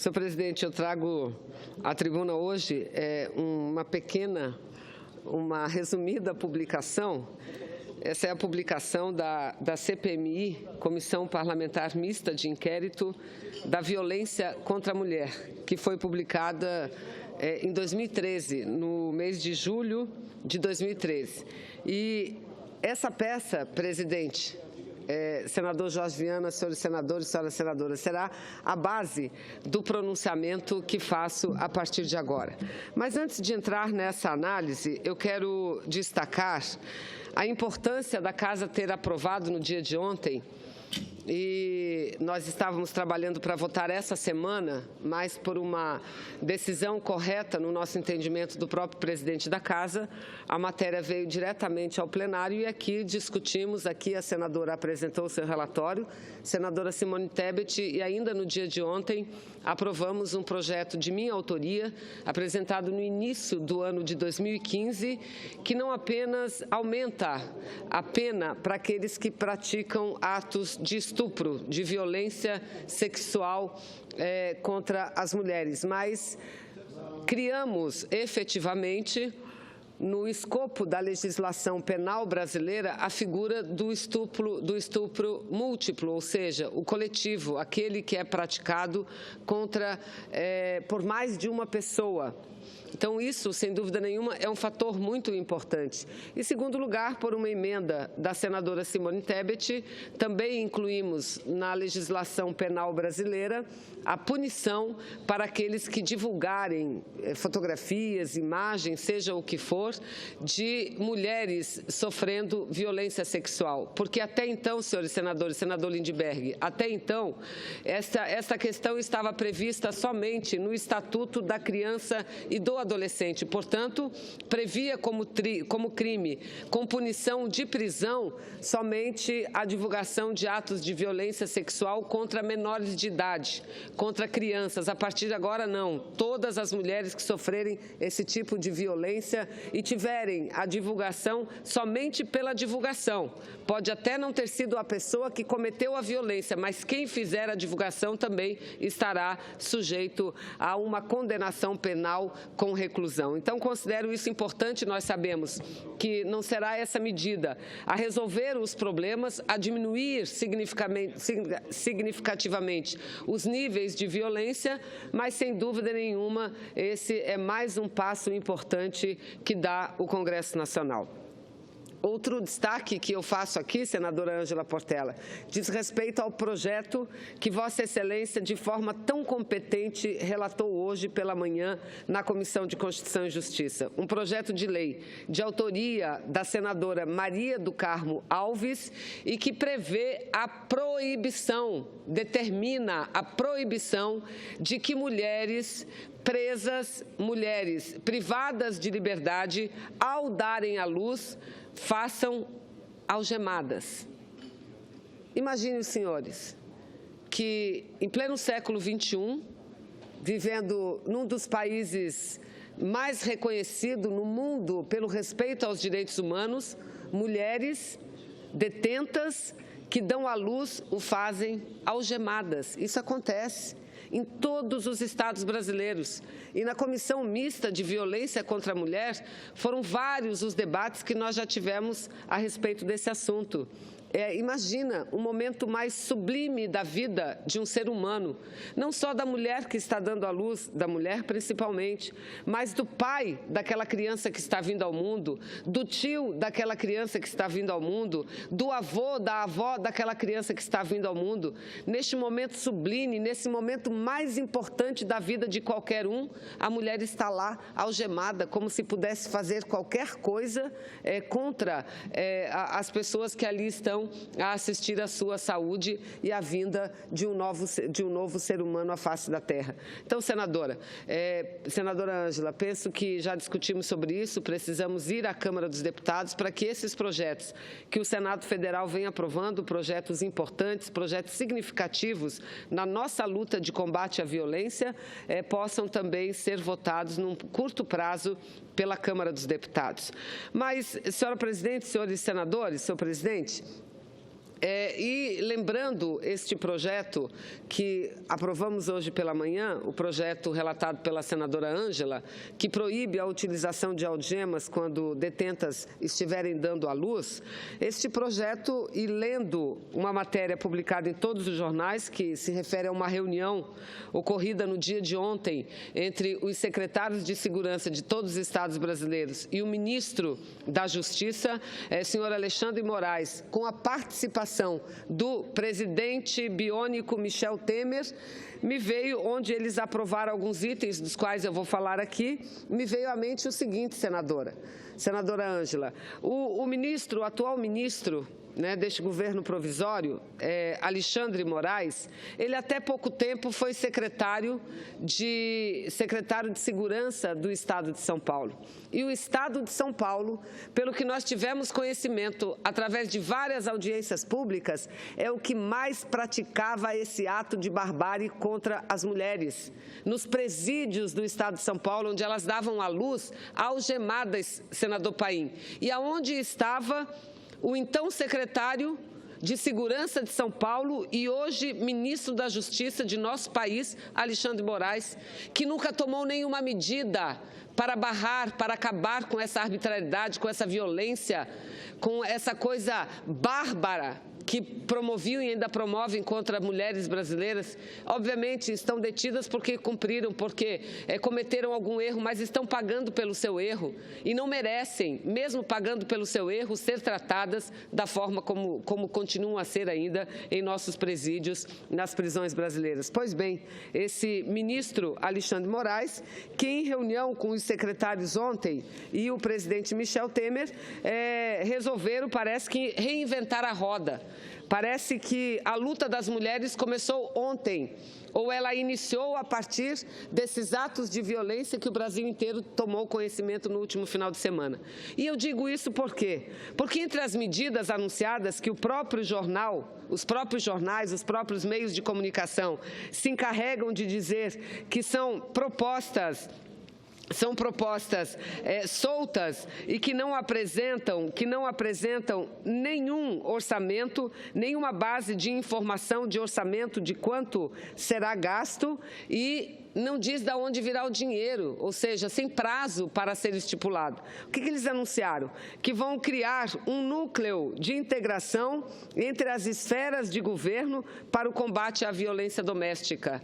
Senhor presidente, eu trago à tribuna hoje uma resumida publicação. Essa é a publicação da CPMI, Comissão Parlamentar Mista de Inquérito da Violência contra a Mulher, que foi publicada em 2013, no mês de julho de 2013. E essa peça, presidente, senador Jorge Viana, senhores senadores e senhoras senadoras, será a base do pronunciamento que faço a partir de agora. Mas antes de entrar nessa análise, eu quero destacar a importância da Casa ter aprovado no dia de ontem, e nós estávamos trabalhando para votar essa semana, mas por uma decisão correta, no nosso entendimento, do próprio presidente da Casa, a matéria veio diretamente ao plenário e aqui discutimos, aqui a senadora apresentou o seu relatório, senadora Simone Tebet, e ainda no dia de ontem aprovamos um projeto de minha autoria, apresentado no início do ano de 2015, que não apenas aumenta a pena para aqueles que praticam atos de estupro, de violência sexual contra as mulheres, mas criamos efetivamente, no escopo da legislação penal brasileira, a figura do estupro múltiplo, ou seja, o coletivo, aquele que é praticado por mais de uma pessoa. Então, isso, sem dúvida nenhuma, é um fator muito importante. Em segundo lugar, por uma emenda da senadora Simone Tebet, também incluímos na legislação penal brasileira a punição para aqueles que divulgarem fotografias, imagens, seja o que for, de mulheres sofrendo violência sexual. Porque até então, senhores senadores, senador Lindbergh, até então, esta questão estava prevista somente no Estatuto da Criança e do Adolescente. Portanto, previa como crime, com punição de prisão, somente a divulgação de atos de violência sexual contra menores de idade, contra crianças. A partir de agora, não. Todas as mulheres que sofrerem esse tipo de violência e tiverem a divulgação somente pela divulgação. Pode até não ter sido a pessoa que cometeu a violência, mas quem fizer a divulgação também estará sujeito a uma condenação penal com reclusão. Então, considero isso importante. Nós sabemos que não será essa medida a resolver os problemas, a diminuir significativamente os níveis de violência, mas, sem dúvida nenhuma, esse é mais um passo importante que dá o Congresso Nacional. Outro destaque que eu faço aqui, senadora Ângela Portela, diz respeito ao projeto que Vossa Excelência, de forma tão competente, relatou hoje pela manhã na Comissão de Constituição e Justiça. Um projeto de lei de autoria da senadora Maria do Carmo Alves e que prevê a proibição, determina a proibição de que mulheres presas, mulheres privadas de liberdade, ao darem à luz, façam algemadas. Imagine os senhores que, em pleno século XXI, vivendo num dos países mais reconhecidos no mundo pelo respeito aos direitos humanos, mulheres detentas que dão à luz o fazem algemadas. Isso acontece em todos os estados brasileiros. E na Comissão Mista de Violência contra a Mulher, foram vários os debates que nós já tivemos a respeito desse assunto. Imagina um momento mais sublime da vida de um ser humano, não só da mulher que está dando à luz, da mulher principalmente, mas do pai daquela criança que está vindo ao mundo, do tio daquela criança que está vindo ao mundo, do avô, da avó daquela criança que está vindo ao mundo. Neste momento sublime, nesse momento mais importante da vida de qualquer um, a mulher está lá algemada, como se pudesse fazer qualquer coisa contra as pessoas que ali estão a assistir à sua saúde e à vinda de um novo ser humano à face da terra. Então, senadora Ângela, penso que já discutimos sobre isso, precisamos ir à Câmara dos Deputados para que esses projetos que o Senado Federal vem aprovando, projetos importantes, projetos significativos na nossa luta de combate à violência, possam também ser votados num curto prazo pela Câmara dos Deputados. Mas, senhora presidente, senhores senadores, senhor presidente, E lembrando este projeto que aprovamos hoje pela manhã, o projeto relatado pela senadora Ângela, que proíbe a utilização de algemas quando detentas estiverem dando à luz, este projeto, e lendo uma matéria publicada em todos os jornais, que se refere a uma reunião ocorrida no dia de ontem entre os secretários de segurança de todos os estados brasileiros e o ministro da Justiça, senhor Alexandre Moraes, com a participação do presidente biônico Michel Temer, me veio, onde eles aprovaram alguns itens, dos quais eu vou falar aqui, me veio à mente o seguinte, senadora Ângela, o atual ministro deste governo provisório, Alexandre Moraes, ele até pouco tempo foi secretário de Segurança do Estado de São Paulo. E o Estado de São Paulo, pelo que nós tivemos conhecimento através de várias audiências públicas, é o que mais praticava esse ato de barbárie contra as mulheres. Nos presídios do Estado de São Paulo, onde elas davam à luz algemadas, senador Paim, e aonde estava o então secretário de Segurança de São Paulo e hoje ministro da Justiça de nosso país, Alexandre Moraes, que nunca tomou nenhuma medida para barrar, para acabar com essa arbitrariedade, com essa violência, com essa coisa bárbara que promoviam e ainda promovem contra mulheres brasileiras. Obviamente estão detidas porque cumpriram, porque cometeram algum erro, mas estão pagando pelo seu erro e não merecem, mesmo pagando pelo seu erro, ser tratadas da forma como continuam a ser ainda em nossos presídios, nas prisões brasileiras. Pois bem, esse ministro Alexandre Moraes, que em reunião com os secretários ontem e o presidente Michel Temer, resolveram, parece que, reinventar a roda. Parece que a luta das mulheres começou ontem, ou ela iniciou a partir desses atos de violência que o Brasil inteiro tomou conhecimento no último final de semana. E eu digo isso por quê? Porque entre as medidas anunciadas que o próprio jornal, os próprios jornais, os próprios meios de comunicação se encarregam de dizer que são propostas soltas e que não apresentam nenhum orçamento, nenhuma base de informação de orçamento de quanto será gasto e não diz de onde virá o dinheiro, ou seja, sem prazo para ser estipulado. O que eles anunciaram? Que vão criar um núcleo de integração entre as esferas de governo para o combate à violência doméstica.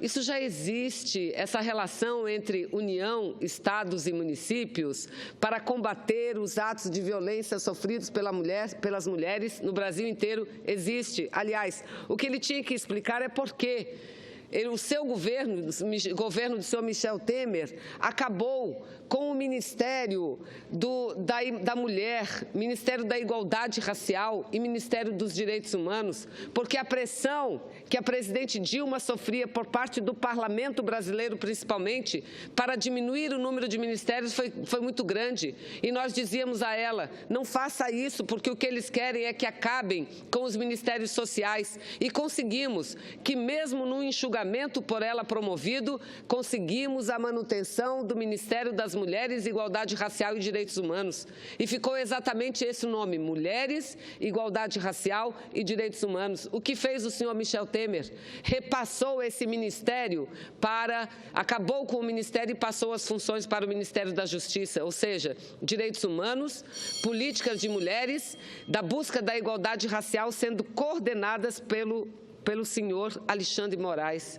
Isso já existe, essa relação entre União, Estados e municípios para combater os atos de violência sofridos pelas mulheres no Brasil inteiro existe. Aliás, o que ele tinha que explicar é por quê. O seu governo, o governo do senhor Michel Temer, acabou com o Ministério da Mulher, Ministério da Igualdade Racial e Ministério dos Direitos Humanos, porque a pressão que a presidente Dilma sofria por parte do Parlamento brasileiro, principalmente, para diminuir o número de ministérios foi muito grande. E nós dizíamos a ela, não faça isso, porque o que eles querem é que acabem com os ministérios sociais. E conseguimos que, mesmo no enxugamento por ela promovido, conseguimos a manutenção do Ministério das Mulheres, Igualdade Racial e Direitos Humanos. E ficou exatamente esse o nome, Mulheres, Igualdade Racial e Direitos Humanos. O que fez o senhor Michel Temer? Repassou esse ministério acabou com o ministério e passou as funções para o Ministério da Justiça, ou seja, direitos humanos, políticas de mulheres, da busca da igualdade racial sendo coordenadas pelo senhor Alexandre Moraes,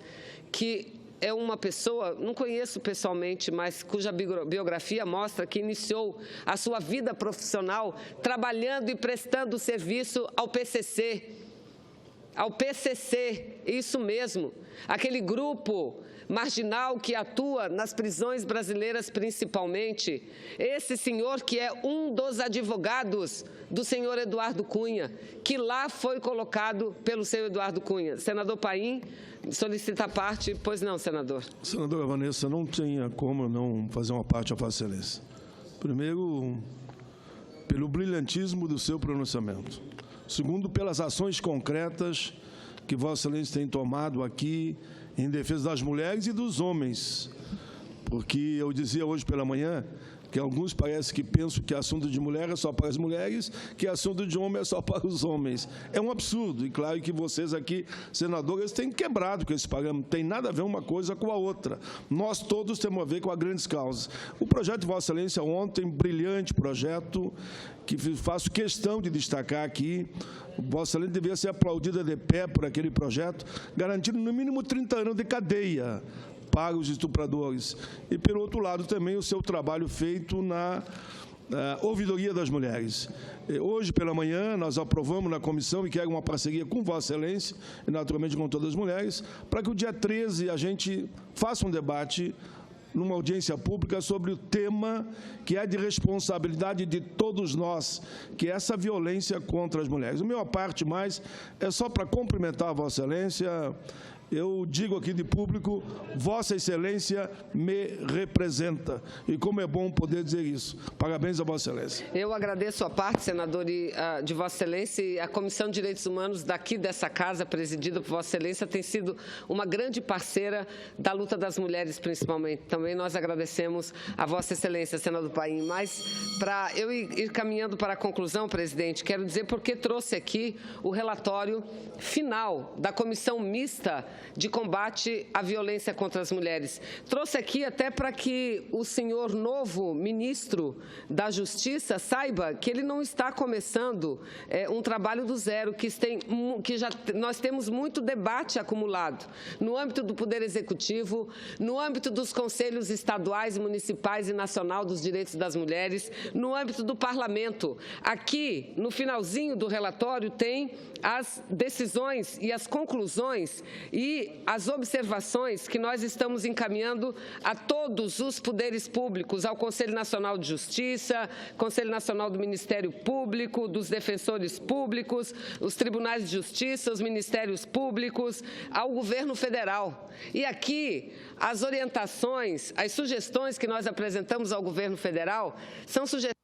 que é uma pessoa, não conheço pessoalmente, mas cuja biografia mostra que iniciou a sua vida profissional trabalhando e prestando serviço ao PCC. Ao PCC, isso mesmo, aquele grupo marginal que atua nas prisões brasileiras principalmente. Esse senhor que é um dos advogados do senhor Eduardo Cunha, que lá foi colocado pelo senhor Eduardo Cunha. Senador Paim, solicita a parte, pois não, senador. Senadora Vanessa, não tinha como não fazer uma parte a Vossa Excelência. Primeiro, pelo brilhantismo do seu pronunciamento. Segundo, pelas ações concretas que Vossa Excelência tem tomado aqui em defesa das mulheres e dos homens. Porque eu dizia hoje pela manhã que alguns parece que pensam que assunto de mulher é só para as mulheres, que assunto de homem é só para os homens. É um absurdo, e claro que vocês aqui, senadores, têm quebrado com esse parâmetro, não tem nada a ver uma coisa com a outra. Nós todos temos a ver com as grandes causas. O projeto de Vossa Excelência ontem, brilhante projeto, que faço questão de destacar aqui. Vossa Excelência deveria ser aplaudida de pé por aquele projeto, garantindo no mínimo 30 anos de cadeia para os estupradores. E, pelo outro lado, também o seu trabalho feito na ouvidoria das mulheres. Hoje, pela manhã, nós aprovamos na comissão, e quero uma parceria com Vossa Excelência, e naturalmente com todas as mulheres, para que o dia 13 a gente faça um debate numa audiência pública sobre o tema que é de responsabilidade de todos nós, que é essa violência contra as mulheres. A minha parte mais é só para cumprimentar a Vossa Excelência. Eu digo aqui de público, Vossa Excelência me representa. E como é bom poder dizer isso. Parabéns a Vossa Excelência. Eu agradeço a parte, senador, de Vossa Excelência, e a Comissão de Direitos Humanos daqui dessa casa, presidida por Vossa Excelência, tem sido uma grande parceira da luta das mulheres, principalmente. Também nós agradecemos a Vossa Excelência, senador Paim. Mas, para eu ir caminhando para a conclusão, presidente, quero dizer porque trouxe aqui o relatório final da Comissão Mista de Combate à Violência contra as Mulheres. Trouxe aqui até para que o senhor novo ministro da Justiça saiba que ele não está começando um trabalho do zero, que nós temos muito debate acumulado no âmbito do Poder Executivo, no âmbito dos conselhos estaduais, municipais e nacional dos direitos das mulheres, no âmbito do Parlamento. Aqui, no finalzinho do relatório, tem as decisões e as conclusões e as observações que nós estamos encaminhando a todos os poderes públicos, ao Conselho Nacional de Justiça, Conselho Nacional do Ministério Público, dos defensores públicos, os tribunais de justiça, os ministérios públicos, ao governo federal. E aqui, as orientações, as sugestões que nós apresentamos ao governo federal são sugestões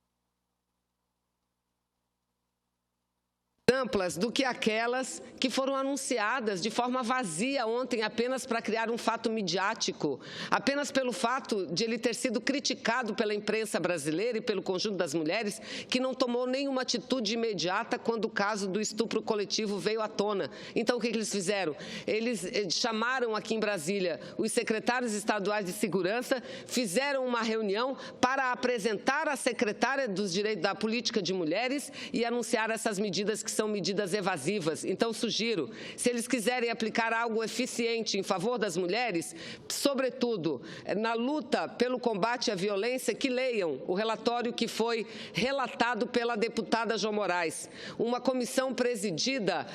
amplas do que aquelas que foram anunciadas de forma vazia ontem, apenas para criar um fato midiático, apenas pelo fato de ele ter sido criticado pela imprensa brasileira e pelo conjunto das mulheres, que não tomou nenhuma atitude imediata quando o caso do estupro coletivo veio à tona. Então, o que eles fizeram? Eles chamaram aqui em Brasília os secretários estaduais de segurança, fizeram uma reunião para apresentar à secretária dos direitos da política de mulheres e anunciar essas medidas que são medidas evasivas. Então, sugiro, se eles quiserem aplicar algo eficiente em favor das mulheres, sobretudo na luta pelo combate à violência, que leiam o relatório que foi relatado pela deputada Jo Moraes. Uma comissão presidida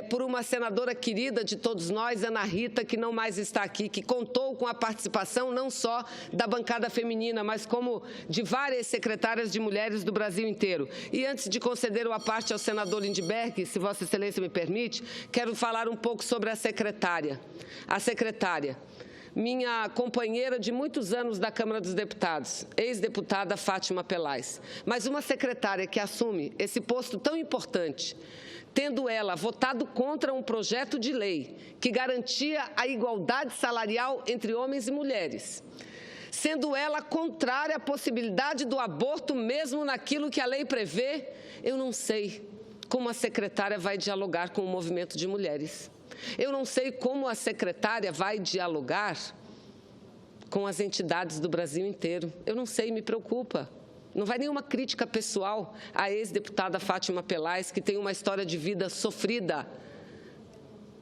por uma senadora querida de todos nós, Ana Rita, que não mais está aqui, que contou com a participação não só da bancada feminina, mas como de várias secretárias de mulheres do Brasil inteiro. E antes de conceder a parte ao senador Lindbergh, se Vossa Excelência me permite, quero falar um pouco sobre a secretária. A secretária, minha companheira de muitos anos da Câmara dos Deputados, ex-deputada Fátima Pelais, mas uma secretária que assume esse posto tão importante, tendo ela votado contra um projeto de lei que garantia a igualdade salarial entre homens e mulheres, sendo ela contrária à possibilidade do aborto mesmo naquilo que a lei prevê, eu não sei como a secretária vai dialogar com o movimento de mulheres. Eu não sei como a secretária vai dialogar com as entidades do Brasil inteiro. Eu não sei, me preocupa. Não vai nenhuma crítica pessoal à ex-deputada Fátima Pelais, que tem uma história de vida sofrida,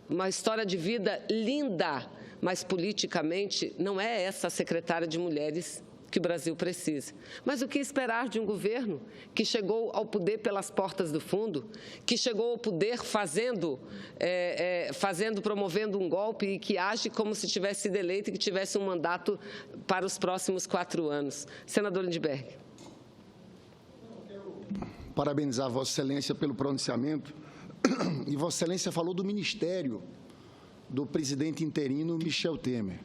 uma história de vida linda, mas politicamente não é essa a secretária de mulheres que o Brasil precisa. Mas o que esperar de um governo que chegou ao poder pelas portas do fundo, que chegou ao poder promovendo um golpe e que age como se tivesse sido eleito e que tivesse um mandato para os próximos 4 anos. Senador Lindbergh. Parabenizar Vossa Excelência pelo pronunciamento. E Vossa Excelência falou do ministério do presidente interino Michel Temer.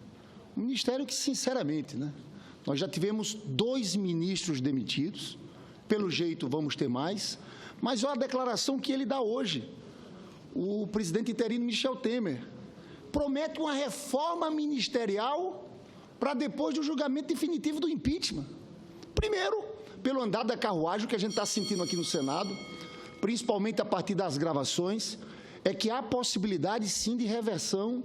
Um ministério que, sinceramente, nós já tivemos 2 ministros demitidos, pelo jeito vamos ter mais, mas olha a declaração que ele dá hoje. O presidente interino Michel Temer promete uma reforma ministerial para depois do julgamento definitivo do impeachment. Primeiro, pelo andar da carruagem, o que a gente está sentindo aqui no Senado, principalmente a partir das gravações, é que há possibilidade, sim, de reversão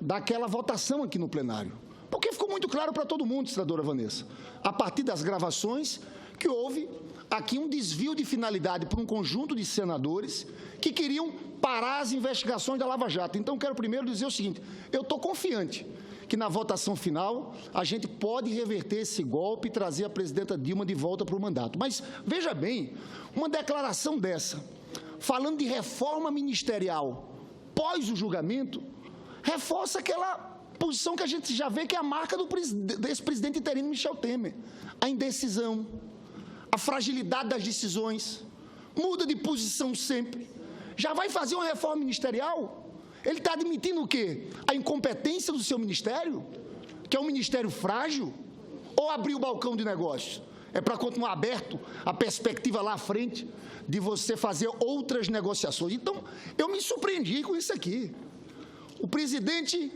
daquela votação aqui no plenário. Porque ficou muito claro para todo mundo, senadora Vanessa, a partir das gravações, que houve aqui um desvio de finalidade por um conjunto de senadores que queriam parar as investigações da Lava Jato. Então, quero primeiro dizer o seguinte, eu estou confiante que na votação final a gente pode reverter esse golpe e trazer a presidenta Dilma de volta para o mandato. Mas, veja bem, uma declaração dessa, falando de reforma ministerial pós o julgamento, reforça aquela posição que a gente já vê que é a marca desse presidente interino Michel Temer. A indecisão, a fragilidade das decisões, muda de posição sempre. Já vai fazer uma reforma ministerial? Ele está admitindo o quê? A incompetência do seu ministério? Que é um ministério frágil? Ou abrir o balcão de negócios? É para continuar aberto a perspectiva lá à frente de você fazer outras negociações. Então, eu me surpreendi com isso aqui. O presidente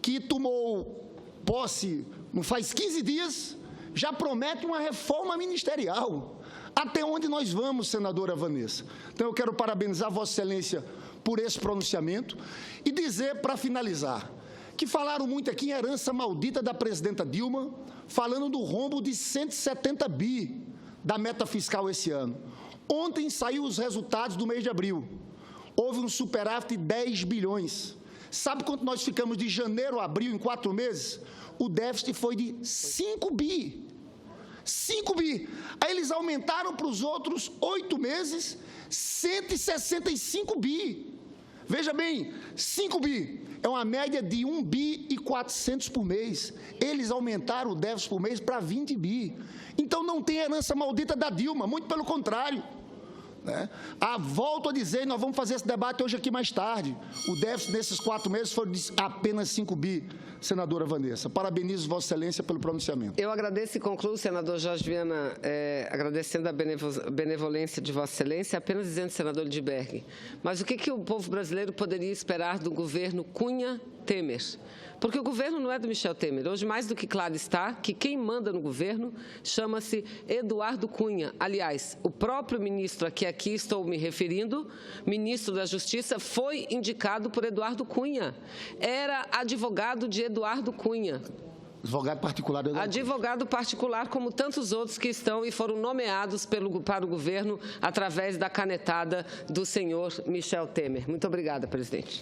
que tomou posse não faz 15 dias, já promete uma reforma ministerial. Até onde nós vamos, senadora Vanessa? Então, eu quero parabenizar Vossa Excelência por esse pronunciamento e dizer, para finalizar, que falaram muito aqui em herança maldita da presidenta Dilma, falando do rombo de 170 bi da meta fiscal esse ano. Ontem saiu os resultados do mês de abril. Houve um superávit de 10 bilhões. Sabe quanto nós ficamos de janeiro a abril, em 4 meses? O déficit foi de 5 bi. 5 bi. Aí eles aumentaram para os outros 8 meses, 165 bi. Veja bem, 5 bi é uma média de 1 bi e 400 por mês. Eles aumentaram o déficit por mês para 20 bi. Então não tem herança maldita da Dilma, muito pelo contrário. Volto a dizer, nós vamos fazer esse debate hoje aqui mais tarde. O déficit nesses 4 meses foi de apenas 5 bi, senadora Vanessa. Parabenizo Vossa Excelência pelo pronunciamento. Eu agradeço e concluo, senador Jorge Viana, agradecendo a benevolência de Vossa Excelência, apenas dizendo, senador Lindbergh, mas o que o povo brasileiro poderia esperar do governo Cunha-Temer? Porque o governo não é do Michel Temer. Hoje, mais do que claro está que quem manda no governo chama-se Eduardo Cunha. Aliás, o próprio ministro a que aqui estou me referindo, ministro da Justiça, foi indicado por Eduardo Cunha. Era advogado de Eduardo Cunha. Advogado particular do Eduardo Cunha. Advogado particular, como tantos outros que estão e foram nomeados para o governo através da canetada do senhor Michel Temer. Muito obrigada, presidente.